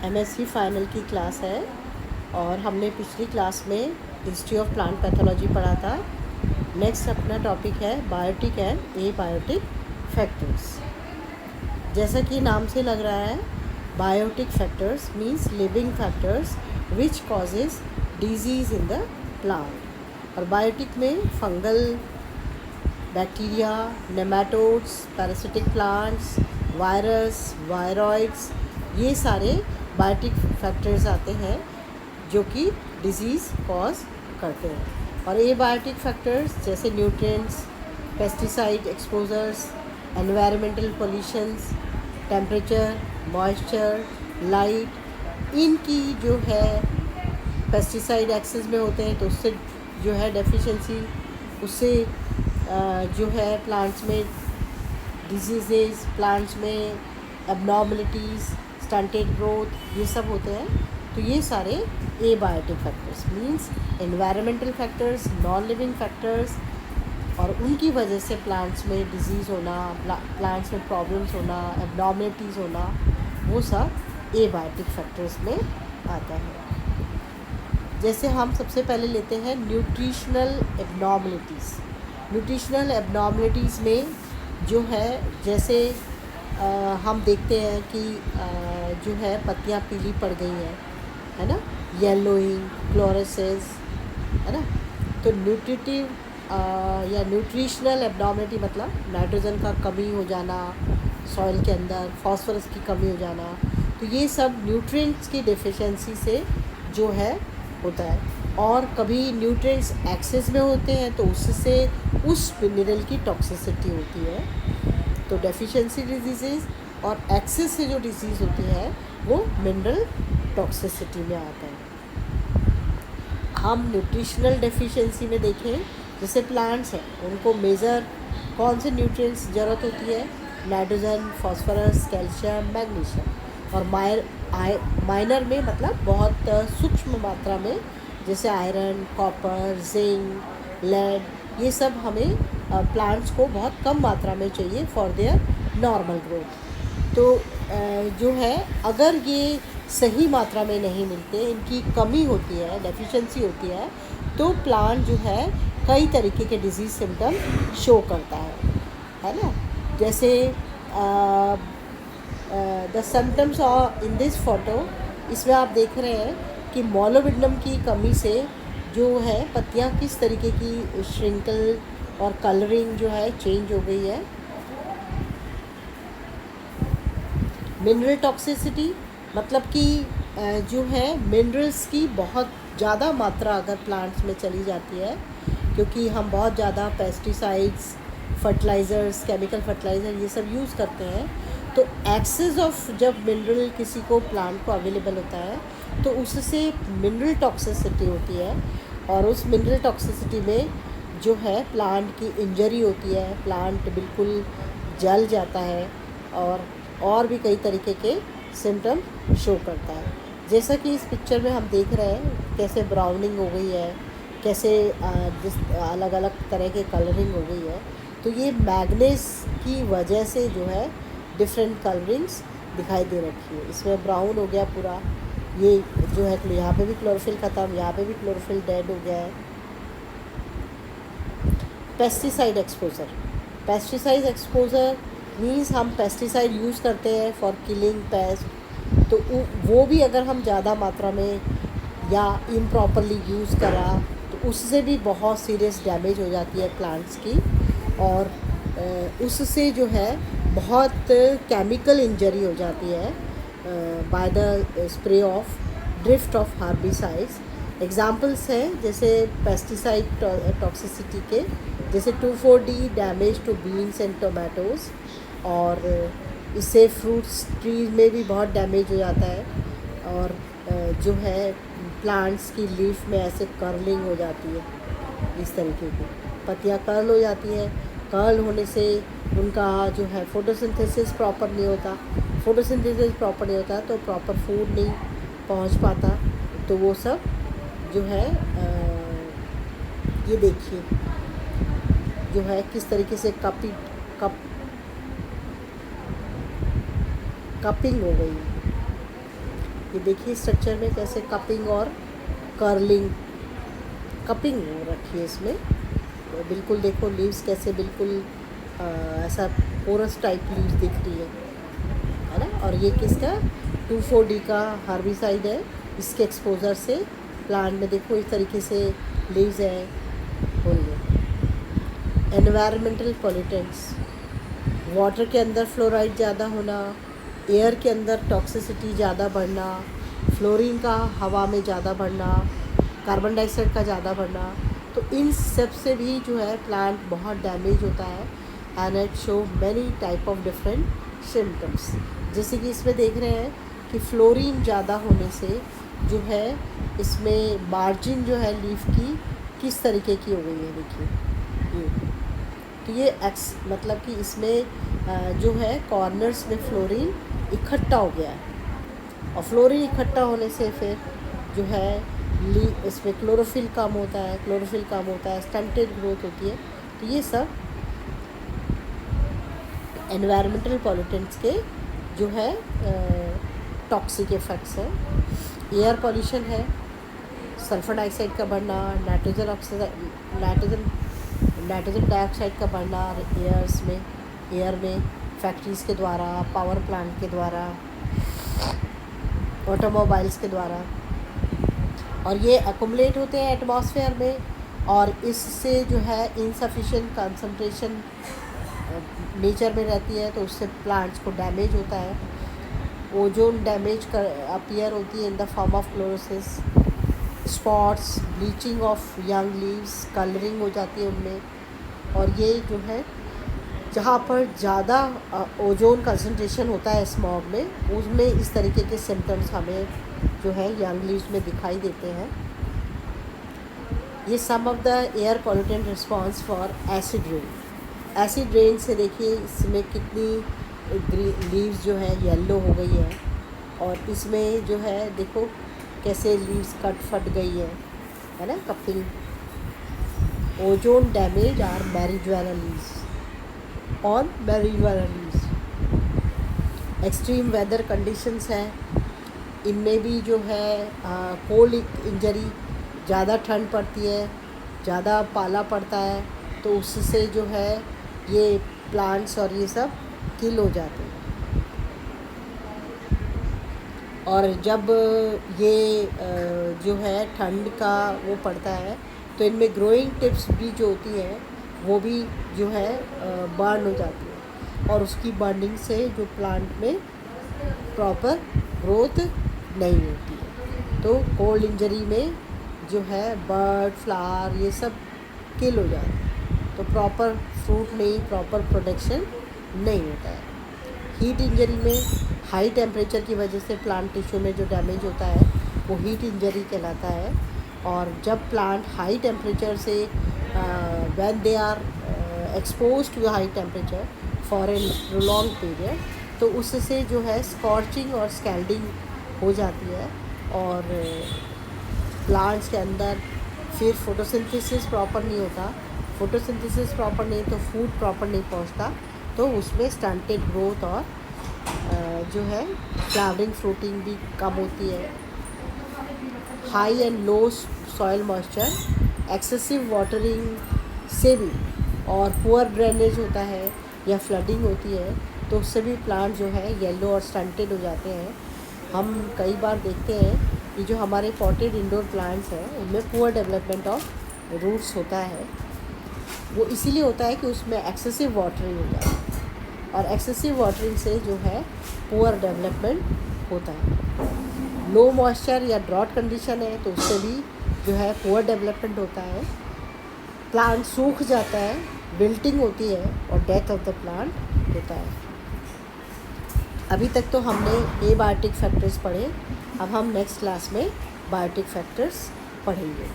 MSc final की class है और हमने पिछली क्लास में हिस्ट्री ऑफ प्लांट पैथोलॉजी पढ़ा था। नेक्स्ट अपना टॉपिक है बायोटिक एंड एबायोटिक फैक्टर्स। जैसा कि नाम से लग रहा है, biotic factors means living factors which causes diseases in the plant. और बायोटिक में fungal, bacteria, nematodes, parasitic plants, virus, viroids, ये सारे बायोटिक फैक्टर्स आते हैं जो कि डिजीज़ कॉज करते हैं। और एबायोटिक फैक्टर्स जैसे nutrients, pesticide exposures, environmental pollutions, temperature, moisture, light, इनकी जो है पेस्टिसाइड एक्सेस में होते हैं तो उससे जो है डेफिशिएंसी, उससे जो है प्लांट्स में डिजीज़ेस, प्लांट्स में एबनॉर्मलिटीज़, स्टंटेड ग्रोथ, ये सब होते हैं। तो ये सारे abiotic factors means environmental factors, non living factors, और उनकी वजह से प्लांट्स में डिजीज़ होना, प्लांट्स में प्रॉब्लम्स होना, एबनॉर्मलिटीज़ होना, वो सब एबायोटिक फैक्टर्स में आता है। जैसे हम सबसे पहले लेते हैं न्यूट्रिशनल एबनॉर्मलिटीज़। न्यूट्रिशनल एबनॉर्मलिटीज़ में जो है, जैसे हम देखते हैं कि जो है पत्तियाँ पीली पड़ गई हैं, है ना, येलोइंग, क्लोरोसिस, है ना। तो न्यूट्रिटिव या न्यूट्रिशनल एबनॉर्मलिटी मतलब नाइट्रोजन का कमी हो जाना, सॉइल के अंदर फास्फोरस की कमी हो जाना, तो ये सब न्यूट्रिएंट्स की डेफिशिएंसी से जो है होता है। और कभी न्यूट्रिएंट्स एक्सेस में होते हैं तो उससे उस मिनरल की टॉक्सिसिटी होती है। तो डेफिशिएंसी डिजीज़ और एक्सेस से जो डिजीज़ होती है वो मिनरल टॉक्सिसिटी में आता है। हम न्यूट्रिशनल डेफिशिएंसी में देखें, जैसे प्लांट्स हैं उनको मेजर कौन से न्यूट्रिएंट्स ज़रूरत होती है, नाइट्रोजन, फास्फोरस, कैल्शियम, मैग्नीशियम। और माइनर में मतलब बहुत सूक्ष्म मात्रा में, जैसे आयरन, कॉपर, जिंक, लेड, ये सब हमें प्लांट्स को बहुत कम मात्रा में चाहिए फॉर देयर नॉर्मल ग्रोथ। तो जो है अगर ये सही मात्रा में नहीं मिलते, इनकी कमी होती है, डेफिशिएंसी होती है, तो प्लांट जो है कई तरीके के डिजीज़ सिम्टम शो करता है ना। जैसे the symptoms in this photo, इसमें आप देख रहे हैं कि मोलोबिडनम की कमी से जो है पत्तियां किस तरीके की श्रिंकल और कलरिंग जो है चेंज हो गई है। मिनरल टॉक्सिसिटी मतलब कि जो है मिनरल्स की बहुत ज़्यादा मात्रा अगर प्लांट्स में चली जाती है, क्योंकि हम बहुत ज़्यादा पेस्टिसाइड्स, फर्टिलाइज़र्स, केमिकल फर्टिलाइज़र ये सब यूज़ करते हैं, तो एक्सेस ऑफ जब मिनरल किसी को प्लांट को अवेलेबल होता है तो उससे मिनरल टॉक्सिसिटी होती है। और उस मिनरल टॉक्सिसिटी में जो है प्लांट की इंजरी होती है, प्लांट बिल्कुल जल जाता है और भी कई तरीके के सिम्टम शो करता है। जैसा कि इस पिक्चर में हम देख रहे हैं कैसे ब्राउनिंग हो गई है, कैसे जिस अलग अलग तरह के कलरिंग हो गई है, तो ये मैग्नीज की वजह से जो है डिफरेंट कलरिंग्स दिखाई दे रखी है। इसमें ब्राउन हो गया पूरा, ये जो है यहाँ पे भी क्लोरोफिल ख़त्म, यहाँ पे भी क्लोरोफिल डेड हो गया है। Pesticide exposure, pesticide exposure means हम पेस्टिसाइड यूज़ करते हैं फॉर किलिंग पेस्ट, तो वो भी अगर हम ज़्यादा मात्रा में या इम्प्रॉपरली यूज़ करा तो उससे भी बहुत सीरियस डैमेज हो जाती है प्लांट्स की, और उससे जो है बहुत केमिकल इंजरी हो जाती है by the spray of drift of herbicides. Examples हैं जैसे पेस्टिसाइड टॉक्सिसिटी के, जैसे 2,4-D damage to beans and tomatoes, और इससे फ्रूट्स ट्रीज में भी बहुत डैमेज हो जाता है। और जो है प्लांट्स की लीफ में ऐसे कर्लिंग हो जाती है, इस तरीके की पत्तियाँ कर्ल हो जाती हैं। कर्ल होने से उनका जो है फोटोसिंथेसिस प्रॉपर नहीं होता, फोटोसिंथेसिस प्रॉपर नहीं होता तो प्रॉपर फूड नहीं पहुंच पाता। तो वो सब जो है ये देखिए जो है किस तरीके से कपिंग हो गई। ये देखिए स्ट्रक्चर में कैसे कपिंग और कर्लिंग कपिंग हो रखी है इसमें। तो बिल्कुल देखो लीव्स कैसे बिल्कुल ऐसा पोरस टाइप लीव्स दिख रही है ना। और ये किसका 2,4-D का हर्बिसाइड है। इसके एक्सपोजर से प्लांट में देखो इस तरीके से लीव्स है हो रही है। एनवायरमेंटल पॉल्यूटेंट्स, वाटर के अंदर फ्लोराइड ज़्यादा होना, एयर के अंदर टॉक्सिसिटी ज़्यादा बढ़ना, फ्लोरीन का हवा में ज़्यादा बढ़ना, कार्बन डाइऑक्साइड का ज़्यादा बढ़ना, तो इन सब से भी जो है प्लांट बहुत डैमेज होता है। And it show many type of different symptoms. जैसे कि इसमें देख रहे हैं कि फ्लोरीन ज़्यादा होने से जो है इसमें मार्जिन जो है लीफ की किस तरीके की हो गई है। देखिए ये तो ये मतलब कि इसमें जो है कॉर्नर्स में फ्लोरीन इकट्ठा हो गया है। और फ्लोरीन इकट्ठा होने से फिर जो है इसमें क्लोरोफिल कम होता है, स्टंटेड ग्रोथ होती है। तो ये सब एनवायरमेंटल पॉल्यूटेंट्स के जो है टॉक्सिक इफ़ेक्ट्स हैं। एयर पॉल्यूशन है, सल्फर डाइऑक्साइड का बढ़ना, नाइट्रोजन डाइऑक्साइड का बढ़ना एयर में फैक्ट्रीज़ के द्वारा, पावर प्लांट के द्वारा, ऑटोमोबाइल्स के द्वारा, और ये एक्युमुलेट होते हैं एटमॉस्फेयर में। और इससे जो है इनसफिशिएंट कंसंट्रेशन नेचर में रहती है, तो उससे प्लांट्स को डैमेज होता है। ओजोन डैमेज कर अपीयर होती है in the form of chlorosis, spots, bleaching of young leaves, colouring हो जाती है उनमें। और ये जो है जहाँ पर ज़्यादा ओजोन कंसंट्रेशन होता है स्मॉग में, उसमें इस तरीके के सिम्टम्स हमें जो है यंग लीव्स में दिखाई देते हैं। ये some of the air pollutant response for acid rain. Acid rain से देखिए इसमें कितनी लीव्स जो है येलो हो गई है। और इसमें जो है देखो कैसे लीव्स फट गई है ना, cupping. Ozone damage or marijuana leaves on marijuana leaves. Extreme weather conditions हैं, इनमें भी जो है कोल्ड इंजरी, ज़्यादा ठंड पड़ती है, ज़्यादा पाला पड़ता है, तो उससे जो है ये प्लांट्स और ये सब किल हो जाते हैं। और जब ये जो है ठंड का वो पड़ता है, तो इनमें ग्रोइंग टिप्स भी जो होती हैं वो भी जो है बर्न हो जाती है। और उसकी बर्निंग से जो प्लांट में प्रॉपर ग्रोथ नहीं होती है। तो कोल्ड इंजरी में जो है बर्ड, फ्लावर ये सब किल हो जाते हैं, तो प्रॉपर फ्रूट नहीं, प्रॉपर प्रोडक्शन नहीं होता है। हीट इंजरी में हाई टेम्परेचर की वजह से प्लांट टिश्यू में जो डैमेज होता है वो हीट इंजरी कहलाता है। और जब प्लांट हाई टेम्परेचर से when they are exposed to high temperature for a prolong period, तो उससे जो है स्कॉर्चिंग और स्कैल्डिंग हो जाती है। और प्लांट्स के अंदर फिर फोटोसिंथेसिस प्रॉपर नहीं होता। फोटोसिंथेसिस प्रॉपर नहीं तो फूड प्रॉपर नहीं पहुंचता, तो उसमें स्टंटेड ग्रोथ और जो है फ्लावरिंग फ्रूटिंग भी कम होती है। High and low soil moisture, excessive watering से भी, और पुअर ड्रेनेज होता है या फ्लडिंग होती है, तो उससे भी प्लांट जो है येलो और स्टंटेड हो जाते हैं। हम कई बार देखते हैं कि जो हमारे पॉटेड इंडोर प्लांट्स हैं उनमें पुअर डेवलपमेंट ऑफ रूट्स होता है। वो इसीलिए होता है कि उसमें एक्सेसिव वाटरिंग हो जाती है, और एक्सेसिव वाटरिंग से जो है पुअर डेवलपमेंट होता है। लो मॉइस्चर या ड्रॉट कंडीशन है तो उससे भी जो है पुअर डेवलपमेंट होता है। प्लांट सूख जाता है, विल्टिंग होती है और डेथ ऑफ द प्लांट होता है। अभी तक तो हमने एबायोटिक फैक्टर्स पढ़े, अब हम नेक्स्ट क्लास में बायोटिक फैक्टर्स पढ़ेंगे।